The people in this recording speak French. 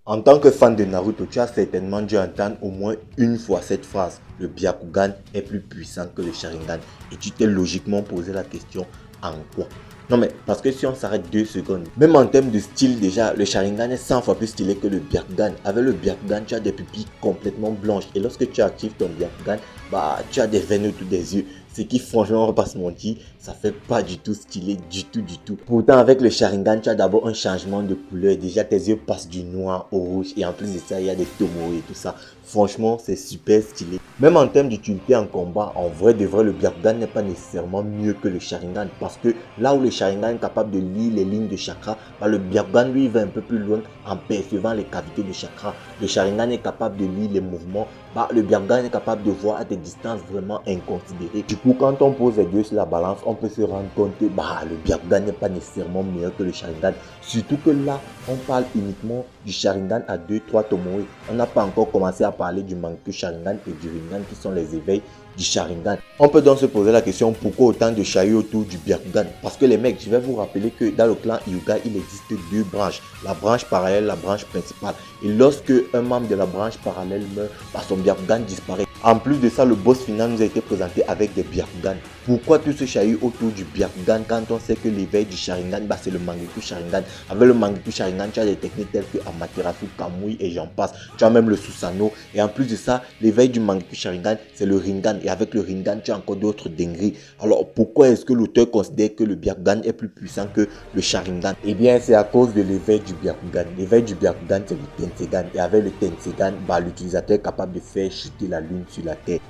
En tant que fan de Naruto, tu as certainement dû entendre au moins une fois cette phrase. Le Byakugan est plus puissant que le Sharingan. Et tu t'es logiquement posé la question, en quoi? Non mais, parce que si on s'arrête 2 secondes, même en termes de style déjà, le Sharingan est 100 fois plus stylé que le Byakugan. Avec le Byakugan, tu as des pupilles complètement blanches. Et lorsque tu actives ton Byakugan, bah, tu as des veines autour des yeux. Ce qui, franchement, on va pas se mentir, ça fait pas du tout stylé, du tout, du tout. Pourtant, avec le Sharingan, tu as d'abord un changement de couleur. Déjà, tes yeux passent du noir au rouge. Et en plus de ça, il y a des tomoe et tout ça. Franchement, c'est super stylé. Même en termes d'utilité en combat, en vrai de vrai, le Byakugan n'est pas nécessairement mieux que le Sharingan. Parce que là où le Sharingan est capable de lire les lignes de chakra, bah, le Byakugan, lui, va un peu plus loin en percevant les cavités de chakra. Le Sharingan est capable de lire les mouvements. Bah, le Byakugan est capable de voir à des distances vraiment inconsidérées. Du coup, quand on pose les deux sur la balance, on peut se rendre compte que bah, le Byakugan n'est pas nécessairement meilleur que le Sharingan. Surtout que là, on parle uniquement du Sharingan à 2-3 tomoe. On n'a pas encore commencé à parler du Mangekyou Sharingan et du Rinnegan qui sont les éveils du Sharingan. On peut donc se poser la question pourquoi autant de chahut autour du Byakugan. Parce que les mecs, je vais vous rappeler que dans le clan Hyuga, il existe 2 branches. La branche parallèle, la branche principale. Et lorsque un membre de la branche parallèle meurt, bah, son Byakugan disparaît. En plus de ça, le boss final nous a été présenté avec des Byakugan. Pourquoi tout ce chahut autour du Byakugan quand on sait que l'éveil du Sharingan, bah, c'est le Mangekyou Sharingan. Avec le Mangekyou Sharingan, tu as des techniques telles que Amaterasu, Kamui et j'en passe. Tu as même le Susanoo. Et en plus de ça, l'éveil du Mangekyou Sharingan, c'est le Rinnegan. Et avec le Rinnegan, tu as encore d'autres dingueries. Alors pourquoi est-ce que l'auteur considère que le Byakugan est plus puissant que le Sharingan? Eh bien, c'est à cause de l'éveil du Byakugan. L'éveil du Byakugan, c'est le Tensegan. Et avec le Tensegan, bah, l'utilisateur est capable de faire chuter la lune sur la terre.